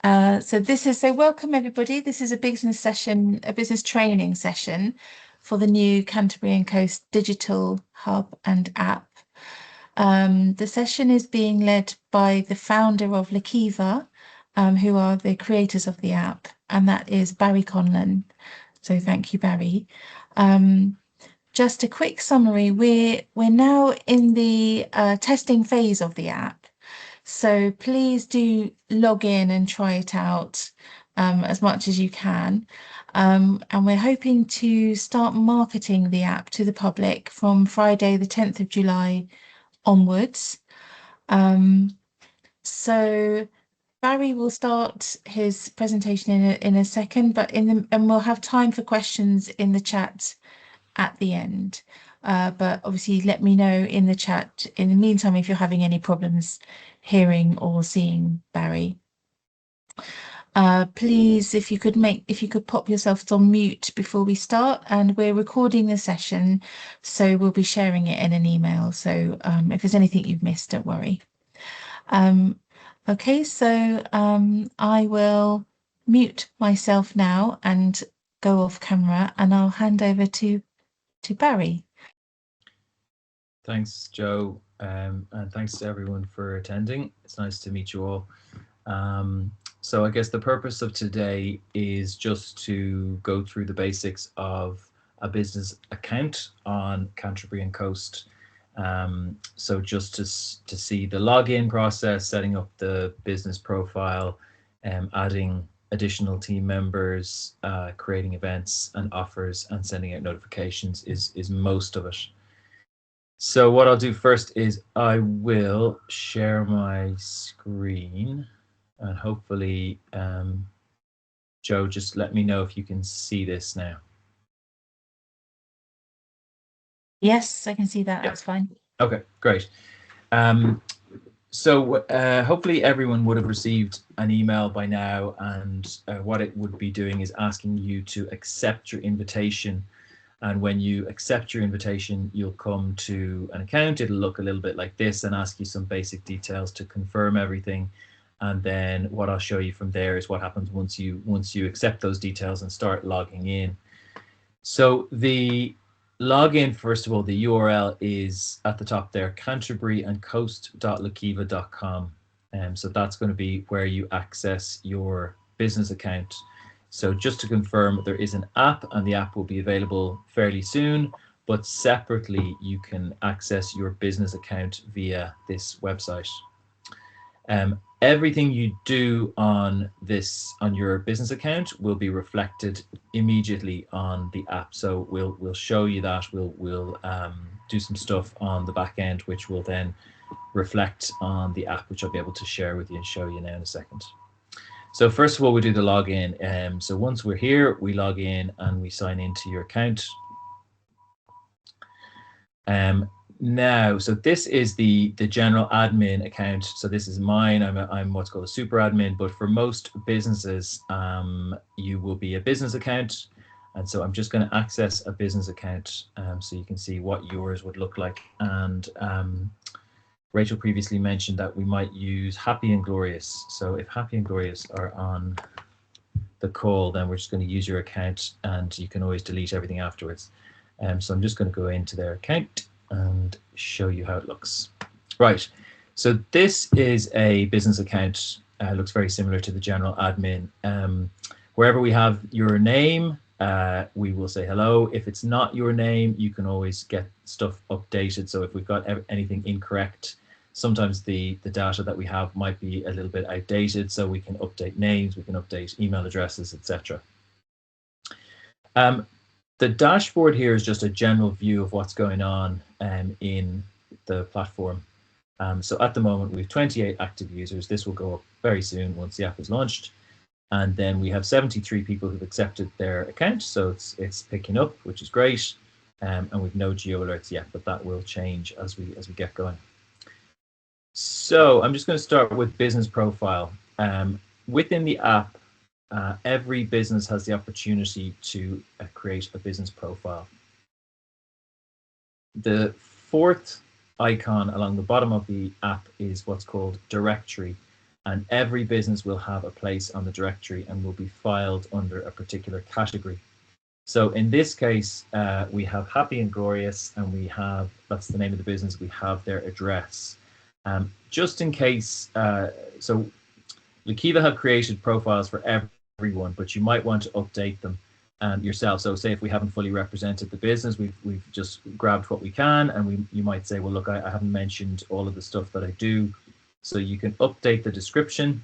So welcome everybody. This is a business session, a business training session for the new Canterbury Coast digital hub and app. The session is being led by the founder of Lakiva, who are the creators of the app, and that is Barry Conlon. So thank you, Barry. Just a quick summary. We're now in the testing phase of the app. So please do log in and try it out as much as you can. And we're hoping to start marketing the app to the public from Friday, the 10th of July onwards. So Barry will start his presentation in a second, but and we'll have time for questions in the chat at the end. But obviously let me know in the chat in the meantime if you're having any problems hearing or seeing Barry. Please, if you could pop yourselves on mute before we start, and we're recording the session, so we'll be sharing it in an email. So if there's anything you've missed, don't worry. Okay, so I will mute myself now and go off camera, and I'll hand over to Barry. Thanks, Joe, and thanks to everyone for attending. It's nice to meet you all. So I guess the purpose of today is just to go through the basics of a business account on Canterbury Coast. So just to see the login process, setting up the business profile, adding additional team members, creating events and offers, and sending out notifications is most of it. So what I'll do first is I will share my screen, and hopefully, Joe, just let me know if you can see this now. Yes, I can see that. Yeah. That's fine. Okay, great. So hopefully everyone would have received an email by now, and what it would be doing is asking you to accept your invitation. And when you accept your invitation, you'll come to an account. It'll look a little bit like this and ask you some basic details to confirm everything. And then what I'll show you from there is what happens once you accept those details and start logging in. So the login, first of all, the URL is at the top there, canterburyandcoast.lakiva.com. So that's going to be where you access your business account. So just to confirm, there is an app, and the app will be available fairly soon, but separately you can access your business account via this website. Everything you do on your business account will be reflected immediately on the app. So we'll show you that. We'll do some stuff on the back end, which will then reflect on the app, which I'll be able to share with you and show you now in a second. So first of all, we do the login. So once we're here, we log in and we sign into your account. Now, so this is the general admin account. So this is mine. I'm what's called a super admin, but for most businesses, you will be a business account. And so I'm just going to access a business account so you can see what yours would look like. And Rachel previously mentioned that we might use Happy and Glorious. So if Happy and Glorious are on the call, then we're just going to use your account, and you can always delete everything afterwards. So I'm just going to go into their account and show you how it looks. Right, so this is a business account. Looks very similar to the general admin. Wherever we have your name, we will say hello. If it's not your name, you can always get stuff updated. So if we've got anything incorrect, sometimes the data that we have might be a little bit outdated, so we can update names, we can update email addresses, etc. The dashboard here is just a general view of what's going on in the platform. So at the moment, we have 28 active users. This will go up very soon once the app is launched. And then we have 73 people who've accepted their account. So it's picking up, which is great. And we've no geo alerts yet, but that will change as we get going. So I'm just going to start with business profile. Within the app, every business has the opportunity to create a business profile. The fourth icon along the bottom of the app is what's called directory. and every business will have a place on the directory and will be filed under a particular category. So in this case, we have Happy and Glorious, and we have, that's the name of the business, we have their address. Just in case, so Lakiva have created profiles for everyone, but you might want to update them yourself. So say if we haven't fully represented the business, we've just grabbed what we can, and you might say, well, look, I haven't mentioned all of the stuff that I do. So you can update the description.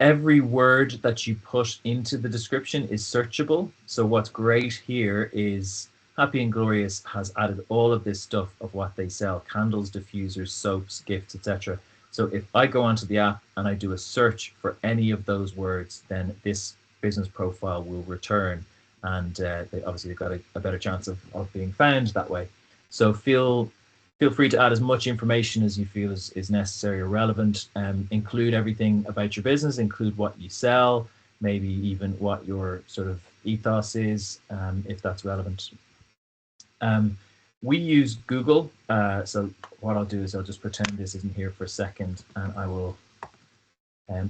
Every word that you put into the description is searchable. So what's great here is Happy and Glorious has added all of this stuff of what they sell: candles, diffusers, soaps, gifts, etc. So if I go onto the app and I do a search for any of those words, then this business profile will return, and they've got a better chance of being found that way. So feel free to add as much information as you feel is necessary or relevant. Include everything about your business, include what you sell, maybe even what your sort of ethos is, if that's relevant. We use Google, so what I'll do is I'll just pretend this isn't here for a second, and I will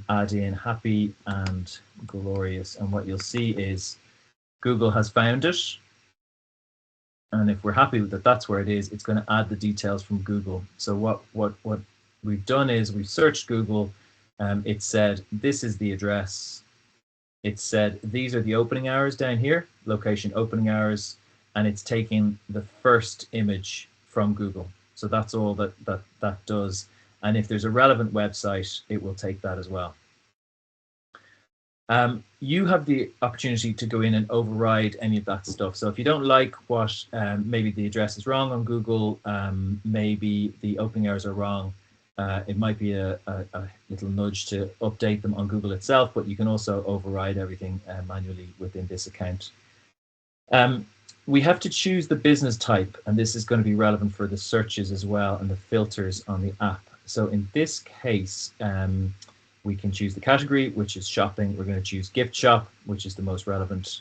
add in Happy and Glorious, and what you'll see is Google has found it. And if we're happy that that's where it is, it's going to add the details from Google. So what we've done is we've searched Google. It said, this is the address. It said, these are the opening hours down here, location, opening hours, and it's taking the first image from Google. So that's all that does. And if there's a relevant website, it will take that as well. You have the opportunity to go in and override any of that stuff. So if you don't like what, maybe the address is wrong on Google, maybe the opening hours are wrong, it might be a little nudge to update them on Google itself, but you can also override everything manually within this account. We have to choose the business type, and this is going to be relevant for the searches as well and the filters on the app. So in this case, we can choose the category, which is shopping. We're going to choose gift shop, which is the most relevant.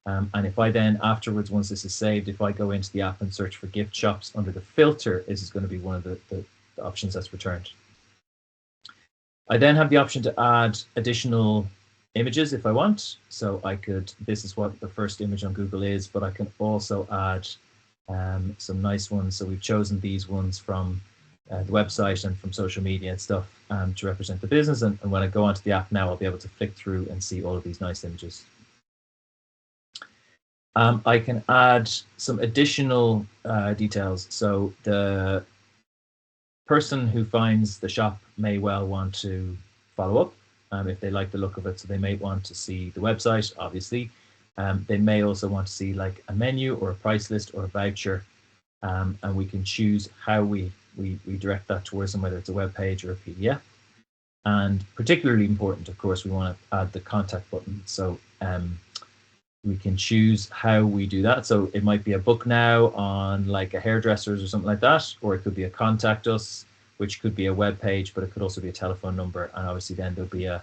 And if I then afterwards, once this is saved, if I go into the app and search for gift shops under the filter, this is going to be one of the options that's returned. I then have the option to add additional images if I want. So I could, this is what the first image on Google is, but I can also add some nice ones. So we've chosen these ones from the website and from social media and stuff to represent the business. And when I go onto the app now, I'll be able to flick through and see all of these nice images. I can add some additional details. So the person who finds the shop may well want to follow up if they like the look of it. So they may want to see the website, obviously. They may also want to see like a menu or a price list or a voucher. And we can choose how we direct that towards them, whether it's a web page or a PDF. And particularly important, of course, we want to add the contact button. So we can choose how we do that. So it might be a book now on like a hairdresser's or something like that, or it could be a contact us, which could be a web page, but it could also be a telephone number. And obviously then there'll be a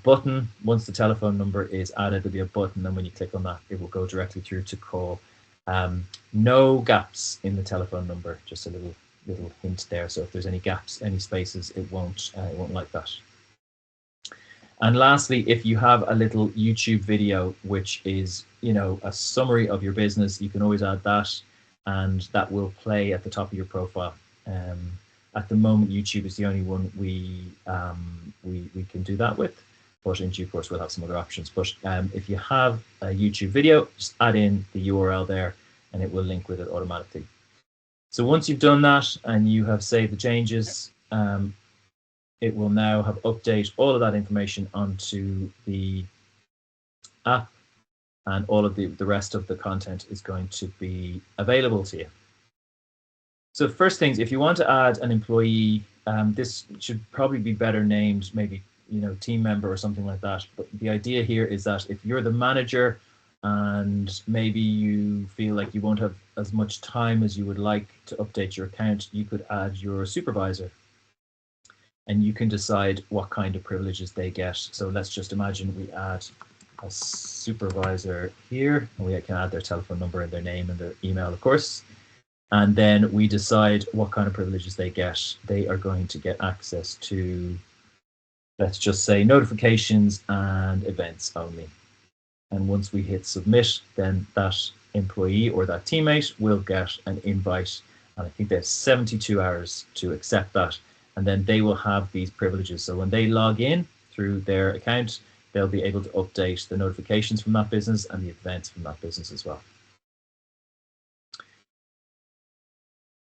button. Once the telephone number is added, there'll be a button. And when you click on that, it will go directly through to call. No gaps in the telephone number, just a little hint there. So if there's any gaps, any spaces, it won't like that. And lastly, if you have a little YouTube video, which is, you know, a summary of your business, you can always add that, and that will play at the top of your profile. At the moment, YouTube is the only one we can do that with, but in due course, we'll have some other options. But if you have a YouTube video, just add in the URL there, and it will link with it automatically. So once you've done that and you have saved the changes, it will now have update all of that information onto the app, and all of the rest of the content is going to be available to you. So first things, if you want to add an employee, this should probably be better named, maybe, you know, team member or something like that. But the idea here is that if you're the manager and maybe you feel like you won't have as much time as you would like to update your account, you could add your supervisor. And you can decide what kind of privileges they get. So let's just imagine we add a supervisor here, and we can add their telephone number and their name and their email, of course. And then we decide what kind of privileges they get. They are going to get access to, let's just say, notifications and events only. And once we hit submit, then that employee or that teammate will get an invite. And I think they have 72 hours to accept that. And then they will have these privileges. So when they log in through their account, they'll be able to update the notifications from that business and the events from that business as well.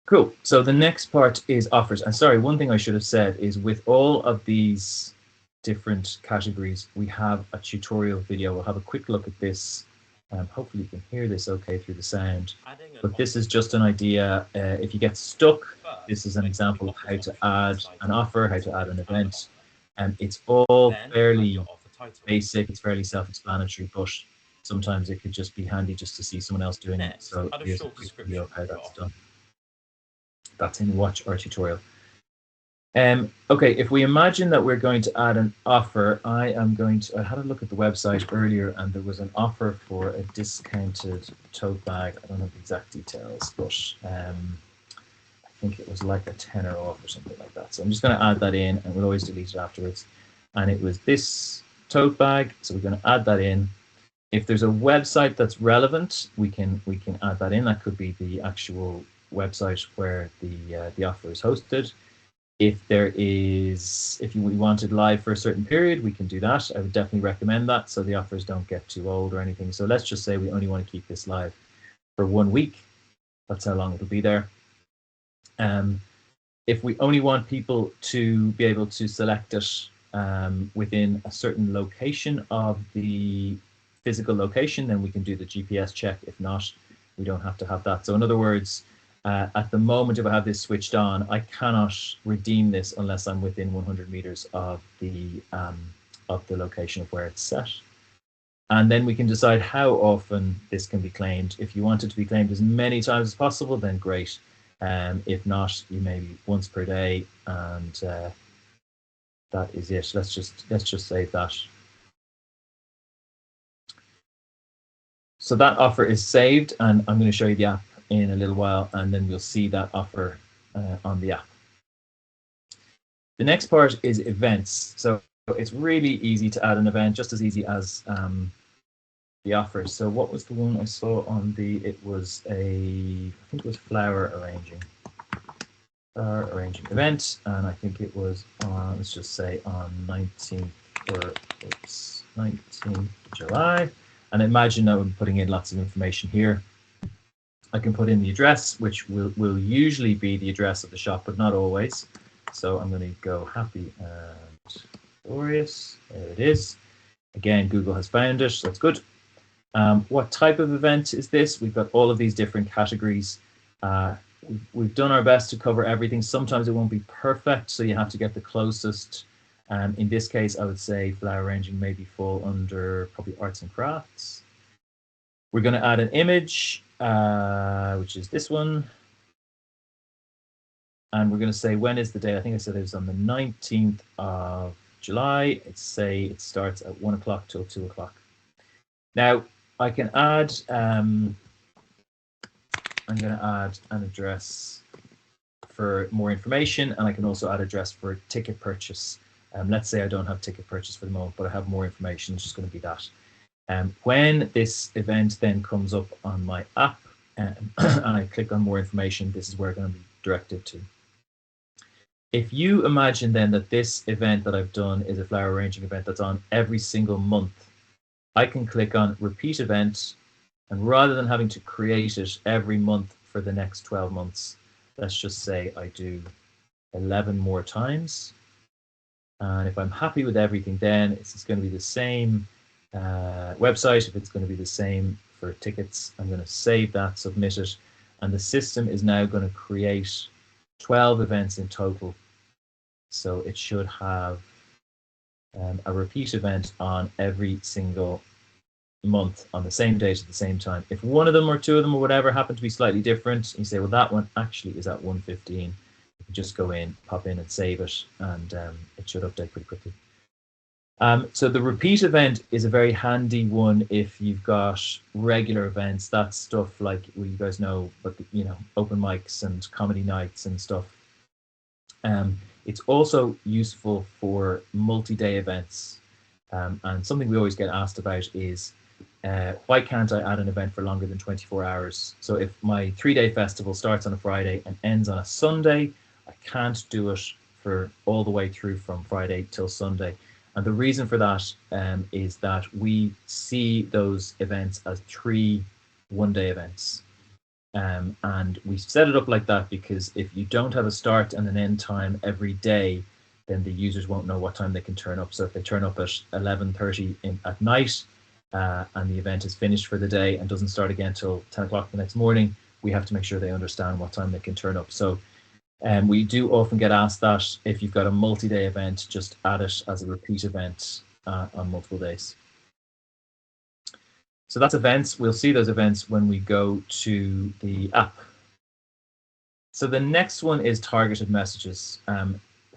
Cool. So the next part is offers. And sorry, one thing I should have said is with all of these different categories, we have a tutorial video. We'll have a quick look at this. Hopefully you can hear this okay through the sound. But this is just an idea. If you get stuck, this is an example of how to add an offer, how to add an event. And it's all fairly basic. It's fairly self-explanatory, but sometimes it could just be handy just to see someone else doing it. So here's a quick video of how that's done. That's in Watch Our Tutorial. Okay, if we imagine that we're going to add an offer, I had a look at the website earlier and there was an offer for a discounted tote bag. I don't know the exact details, but I think it was like a tenner off or something like that. So I'm just going to add that in and we'll always delete it afterwards. And it was this tote bag, so we're going to add that in. If there's a website that's relevant, we can add that in. That could be the actual website where the offer is hosted. If we wanted live for a certain period, we can do that. I would definitely recommend that so the offers don't get too old or anything. So let's just say we only want to keep this live for 1 week. That's how long it'll be there. If we only want people to be able to select it within a certain location of the physical location, then we can do the GPS check. If not, we don't have to have that. So in other words, at the moment, if I have this switched on, I cannot redeem this unless I'm within 100 meters of the location of where it's set. And then we can decide how often this can be claimed. If you want it to be claimed as many times as possible, then great. If not, you maybe once per day, and that is it. Let's just save that. So that offer is saved, and I'm going to show you the app in a little while, and then we'll see that offer on the app. The next part is events. So it's really easy to add an event, just as easy as the offers. So what was the one I saw on it was I think it was flower arranging event, and I think it was on, let's just say on 19th July. And imagine that I'm putting in lots of information here. I can put in the address, which will usually be the address of the shop, but not always. So I'm going to go happy and glorious. There it is. Again, Google has found it, so that's good. What type of event is this? We've got all of these different categories. We've done our best to cover everything. Sometimes it won't be perfect, so you have to get the closest. In this case, I would say flower arranging maybe fall under probably arts and crafts. We're going to add an image, which is this one. And we're going to say, when is the day? I think I said it was on the 19th of July. Say it starts at 1 o'clock till 2 o'clock. Now, I can add, I'm going to add an address for more information, and I can also add address for ticket purchase. Let's say I don't have ticket purchase for the moment, but I have more information. It's just going to be that. When this event then comes up on my app and I click on more information, this is where I'm going to be directed to. If you imagine then that this event that I've done is a flower arranging event that's on every single month, I can click on repeat event, and rather than having to create it every month for the next 12 months, let's just say I do 11 more times. And if I'm happy with everything, then it's going to be the same website. If it's going to be the same for tickets, I'm going to save that, submit it, and the system is now going to create 12 events in total. So it should have a repeat event on every single month on the same date at the same time. If one of them or two of them or whatever happen to be slightly different, you say, well, that one actually is at 1:15. You can just go in, pop in and save it, and it should update pretty quickly. So the repeat event is a very handy one if you've got regular events. That's stuff like, well, you guys know, but open mics and comedy nights and stuff. It's also useful for multi-day events. And something we always get asked about is, why can't I add an event for longer than 24 hours? So if my 3-day festival starts on a Friday and ends on a Sunday, I can't do it for all the way through from Friday till Sunday. And the reason for that is that we see those events as 3 one-day events. And we set it up like that because if you don't have a start and an end time every day, then the users won't know what time they can turn up. So if they turn up at 11:30 at night and the event is finished for the day and doesn't start again till 10 o'clock the next morning, we have to make sure they understand what time they can turn up. So we do often get asked that if you've got a multi-day event, just add it as a repeat event on multiple days. So that's events. We'll see those events when we go to the app. So the next one is targeted messages.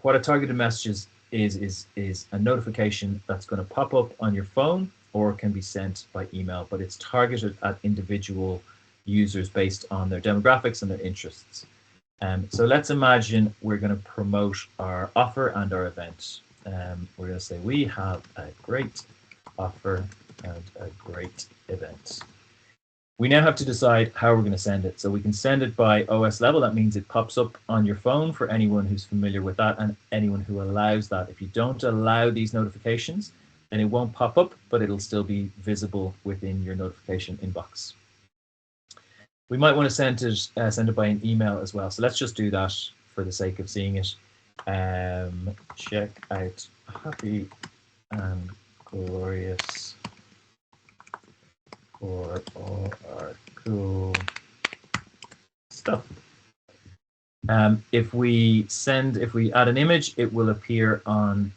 What a targeted message is a notification that's going to pop up on your phone or can be sent by email, but it's targeted at individual users based on their demographics and their interests. So let's imagine we're going to promote our offer and our event. We're going to say we have a great offer and a great event. We now have to decide how we're going to send it. So we can send it by OS level. That means it pops up on your phone for anyone who's familiar with that and anyone who allows that. If you don't allow these notifications, then it won't pop up, but it'll still be visible within your notification inbox. We might want to send it by an email as well. So let's just do that for the sake of seeing it. Check out Happy and Glorious for all our cool stuff. If we add an image, it will appear on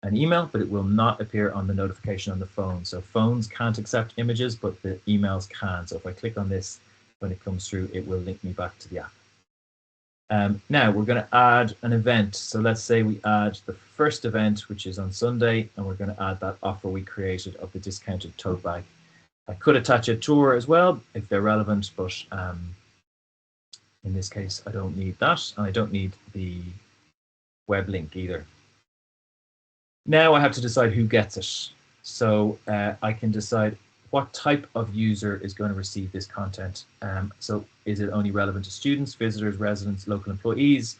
an email, but it will not appear on the notification on the phone. So phones can't accept images, but the emails can. So if I click on this, when it comes through, it will link me back to the app. Now we're going to add an event. So let's say we add the first event, which is on Sunday, and we're going to add that offer we created of the discounted tote bag. I could attach a tour as well if they're relevant, but in this case, I don't need that, and I don't need the web link either. Now I have to decide who gets it. So I can decide what type of user is going to receive this content. So is it only relevant to students, visitors, residents, local employees,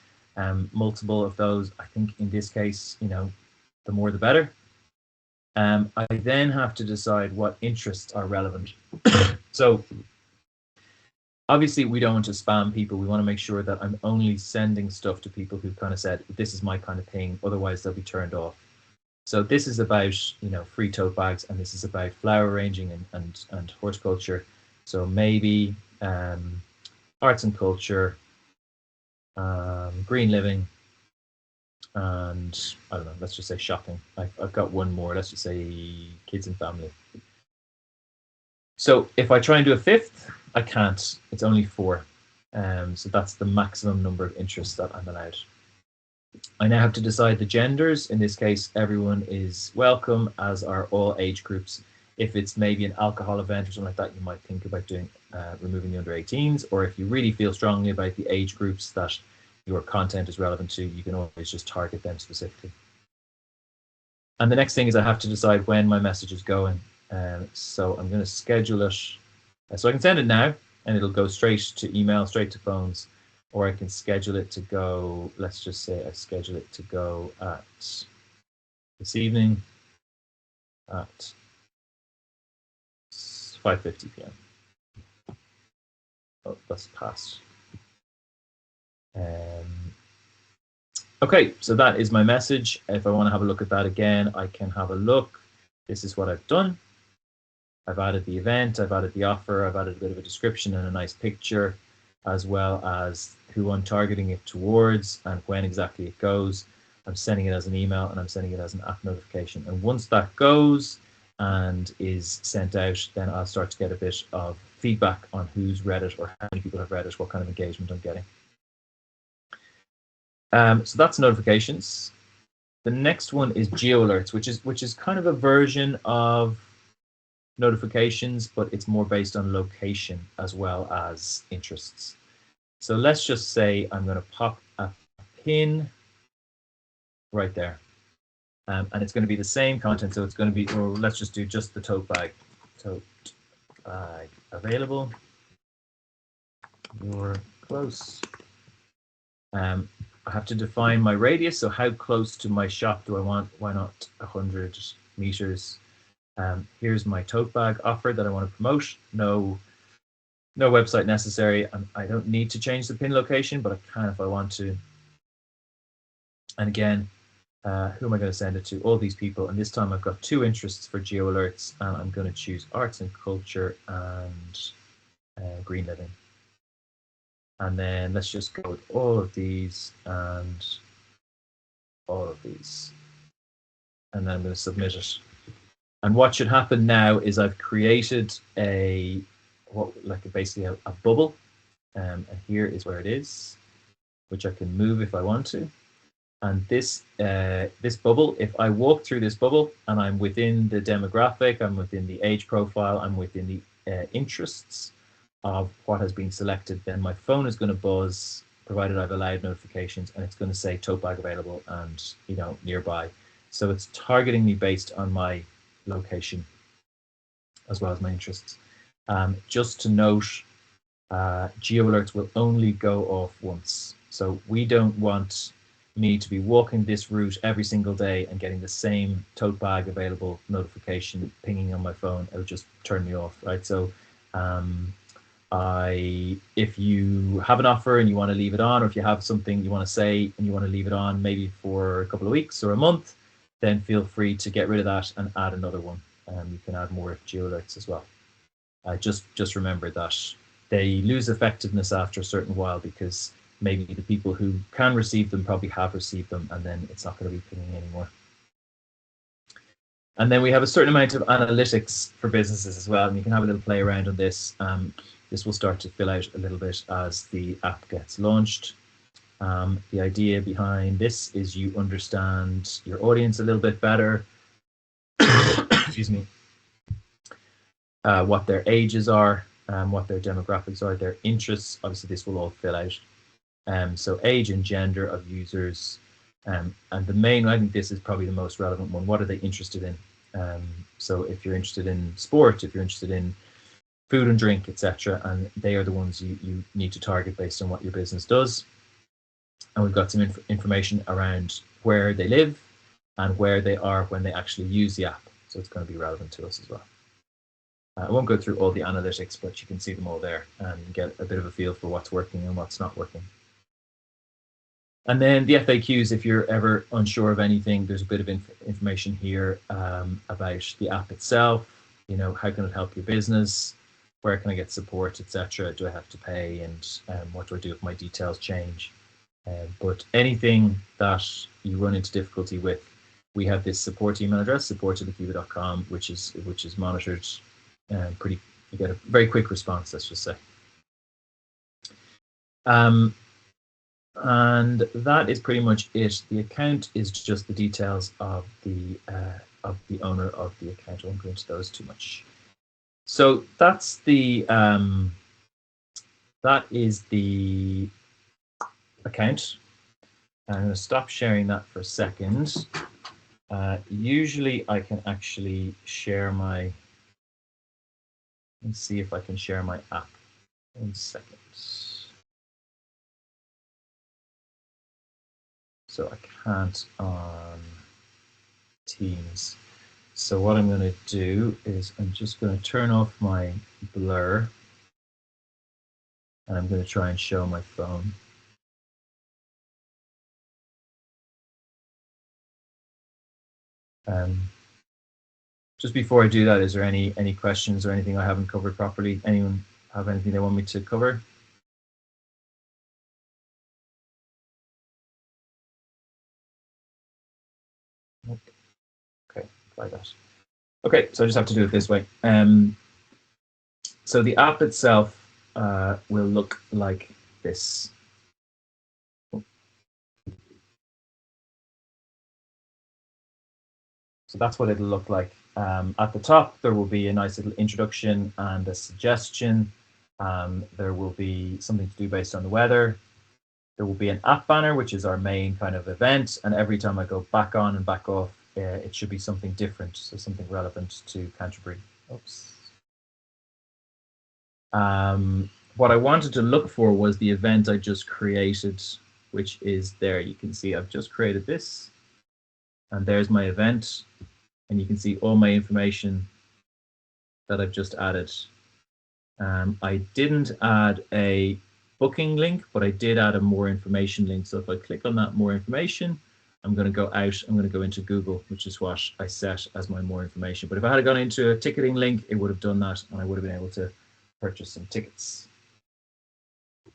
multiple of those? I think in this case, the more the better. I then have to decide what interests are relevant. So obviously we don't want to spam people. We want to make sure that I'm only sending stuff to people who've kind of said, this is my kind of thing, otherwise they'll be turned off. So this is about, free tote bags, and this is about flower arranging and horticulture. So maybe arts and culture, green living, and I don't know, let's just say shopping. I've got one more, let's just say kids and family. So if I try and do a fifth, I can't. It's only 4. So that's the maximum number of interests that I'm allowed. I now have to decide the genders. In this case, everyone is welcome, as are all age groups. If it's maybe an alcohol event or something like that, you might think about doing removing the under 18s, or if you really feel strongly about the age groups that your content is relevant to, you can always just target them specifically. And the next thing is I have to decide when my message is going. So I'm going to schedule it. So I can send it now, and it'll go straight to email, straight to phones. Or I can schedule it to go, let's just say I schedule it to go at this evening at 5:50 p.m. Oh, that's past. Okay, so that is my message. If I want to have a look at that again, I can have a look. This is what I've done. I've added the event, I've added the offer, I've added a bit of a description and a nice picture, as well as who I'm targeting it towards and when exactly it goes. I'm sending it as an email and I'm sending it as an app notification. And once that goes and is sent out, then I'll start to get a bit of feedback on who's read it or how many people have read it, what kind of engagement I'm getting. So that's notifications. The next one is geo alerts, which is kind of a version of notifications, but it's more based on location as well as interests. So let's just say I'm going to pop a pin right there. And it's going to be the same content. So it's going to be, or let's just do just the tote bag. Tote bag available. You're close. I have to define my radius. So how close to my shop do I want? Why not 100 meters? Here's my tote bag offer that I want to promote. No website necessary. I don't need to change the pin location, but I can if I want to. And again, who am I going to send it to? All these people. And this time I've got 2 interests for geo alerts, and I'm going to choose arts and culture and green living. And then let's just go with all of these and all of these. And then I'm going to submit it. And what should happen now is I've created basically a bubble. And here is where it is, which I can move if I want to. And this bubble, if I walk through this bubble and I'm within the demographic, I'm within the age profile, I'm within the interests of what has been selected, then my phone is going to buzz, provided I've allowed notifications, and it's going to say tote bag available and nearby. So it's targeting me based on my location as well as my interests. Just to note, geo alerts will only go off once. So we don't want me to be walking this route every single day and getting the same tote bag available notification pinging on my phone. It would just turn me off, right? So if you have an offer and you want to leave it on, or if you have something you want to say and you want to leave it on maybe for a couple of weeks or a month, then feel free to get rid of that and add another one. You can add more geo alerts as well. Just remember that they lose effectiveness after a certain while, because maybe the people who can receive them probably have received them, and then it's not going to be pinging anymore. And then we have a certain amount of analytics for businesses as well, and you can have a little play around on this. This will start to fill out a little bit as the app gets launched. The idea behind this is you understand your audience a little bit better. Excuse me. What their ages are, what their demographics are, their interests. Obviously, this will all fill out. So age and gender of users. And the main, I think this is probably the most relevant one. What are they interested in? So if you're interested in sport, if you're interested in food and drink, etc., and they are the ones you need to target based on what your business does. And we've got some information around where they live and where they are when they actually use the app. So it's going to be relevant to us as well. I won't go through all the analytics, but you can see them all there and get a bit of a feel for what's working and what's not working. And then the FAQs, if you're ever unsure of anything, there's a bit of information here about the app itself. How can it help your business? Where can I get support, etc.? Do I have to pay? And what do I do if my details change? But anything that you run into difficulty with, we have this support email address, support@akiva.com, which is monitored. You get a very quick response, let's just say. And that is pretty much it. The account is just the details of the owner of the account. I won't go into those too much. So that's that is the account. I'm going to stop sharing that for a second. Usually I can actually share my, let's see if I can share my app. 1 second. So I can't on Teams. So what I'm going to do is I'm just going to turn off my blur, and I'm going to try and show my phone. Just before I do that, is there any questions or anything I haven't covered properly? Anyone have anything they want me to cover? Okay, try that. Okay, so I just have to do it this way. So the app itself will look like this. So that's what it'll look like. At the top, there will be a nice little introduction and a suggestion. There will be something to do based on the weather. There will be an app banner, which is our main kind of event. And every time I go back on and back off, it should be something different. So something relevant to Canterbury. Oops. What I wanted to look for was the event I just created, which is there. You can see I've just created this. And there's my event. And you can see all my information that I've just added. I didn't add a booking link, but I did add a more information link. So if I click on that more information, I'm going to go out, I'm going to go into Google, which is what I set as my more information. But if I had gone into a ticketing link, it would have done that and I would have been able to purchase some tickets.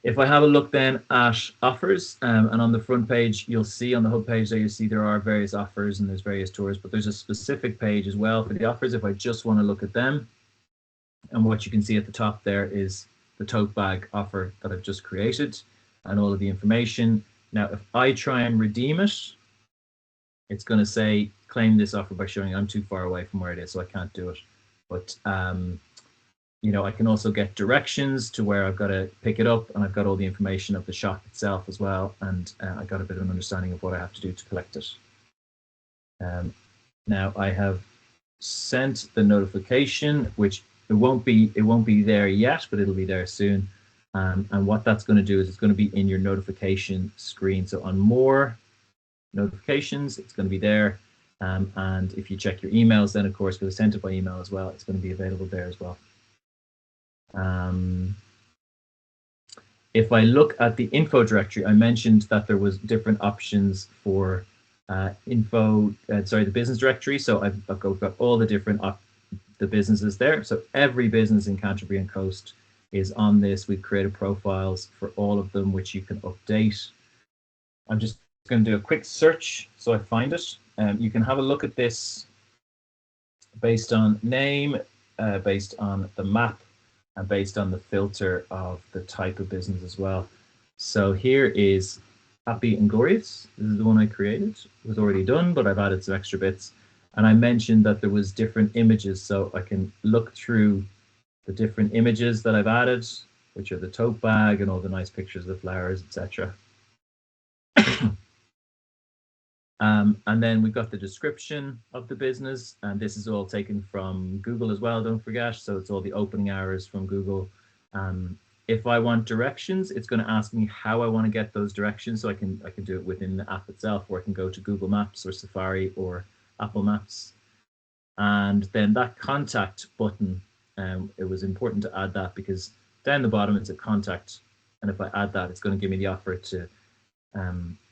If I have a look then at offers, and on the front page, you'll see on the hub page there, you see there are various offers and there's various tours, but there's a specific page as well for the offers if I just want to look at them. And what you can see at the top there is the tote bag offer that I've just created and all of the information. Now, if I try and redeem it, it's going to say, claim this offer by showing I'm too far away from where it is, so I can't do it. But you know, I can also get directions to where I've got to pick it up, and I've got all the information of the shop itself as well, and I got a bit of an understanding of what I have to do to collect it. Now I have sent the notification, which it won't be there yet, but it'll be there soon. And what that's going to do is it's going to be in your notification screen. So on more notifications, it's going to be there. And if you check your emails, then of course, because I sent it by email as well, it's going to be available there as well. If I look at the info directory, I mentioned that there was different options for the business directory. So I've got all the different the businesses there. So every business in Canterbury and Coast is on this. We've created profiles for all of them, which you can update. I'm just going to do a quick search so I find it. You can have a look at this based on name, based on the map, and based on the filter of the type of business as well. So here is Happy and Glorious. This is the one I created. It was already done, but I've added some extra bits. And I mentioned that there was different images, so I can look through the different images that I've added, which are the tote bag and all the nice pictures of flowers, etc. And then we've got the description of the business, and this is all taken from Google as well, don't forget. So it's all the opening hours from Google. If I want directions, it's going to ask me how I want to get those directions. So I can do it within the app itself, or I can go to Google Maps or Safari or Apple Maps. And then that contact button, it was important to add that because down the bottom it's a contact, and if I add that, it's going to give me the offer to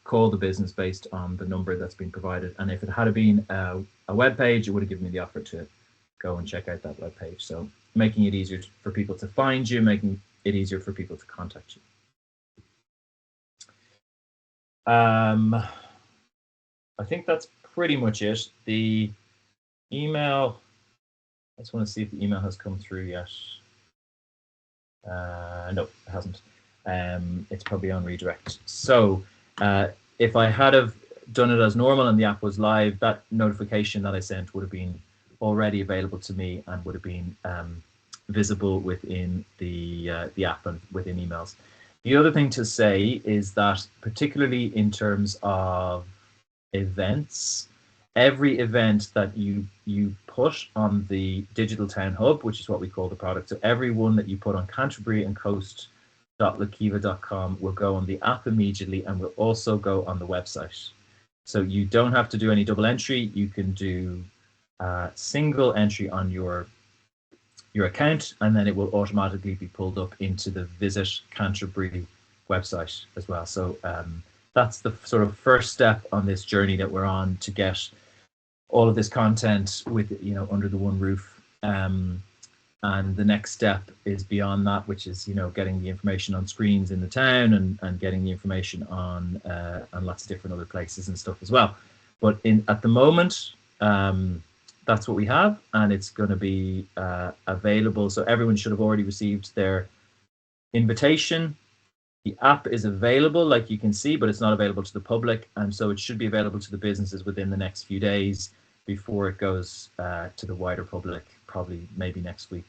call the business based on the number that's been provided. And if it had been a web page, it would have given me the offer to go and check out that web page. So making it easier for people to find you, making it easier for people to contact you. I think that's pretty much it. The email, I just want to see if the email has come through yet. No, it hasn't. It's probably on redirect. So if I had have done it as normal and the app was live, that notification that I sent would have been already available to me and would have been visible within the app and within emails. The other thing to say is that particularly in terms of events, every event that you put on the Digital Town Hub, which is what we call the product, so every one that you put on Canterbury and Coast.lakiva.com will go on the app immediately and will also go on the website. So you don't have to do any double entry. You can do single entry on your account, and then it will automatically be pulled up into the Visit Canterbury website as well. So that's the sort of first step on this journey that we're on to get all of this content with, you know, under the one roof. And the next step is beyond that, which is, you know, getting the information on screens in the town and getting the information on lots of different other places and stuff as well. But at the moment, that's what we have, and it's going to be available. So everyone should have already received their invitation. The app is available, like you can see, but it's not available to the public, and so it should be available to the businesses within the next few days, before it goes to the wider public, probably maybe next week.